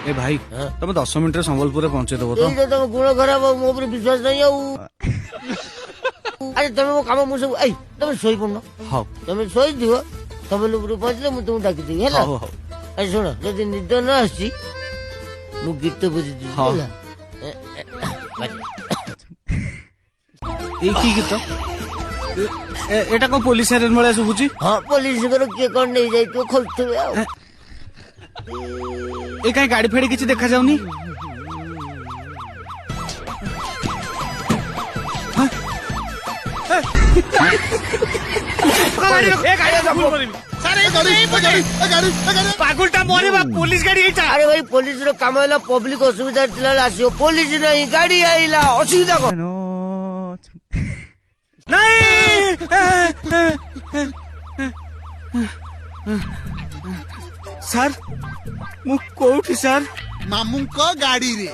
ए भाई तुम 10 मिनिट संबलपुर पहुंचे देव तो तुम गुण खराब मो विश्वास नहीं अरे तुम मो काम मुझे तुम शोई पड़न हाँ तुम शोई दिव संबलपुर पहुंचले मुझे तुमको डाकिदेवी है अरे शुण जदि निद न आसी मु गीत बुझी हाँ की गीत एटा को पुलिस साइरन भले सुबुची हाँ पुलिस किए कौन नहीं जाइए खोलुवे ए कहीं गाड़ी फेड़ी किसी देखा जाऊनी पागुलटा मोरे बा पुलिस गाड़ी अरे भाई पुलिस रो काम है पब्लिक असुविधा थिला आसियो पुलिस नहीं गाड़ी आइला असुविधा को नहीं सर मु कोठी सर मामू को गाड़ी रे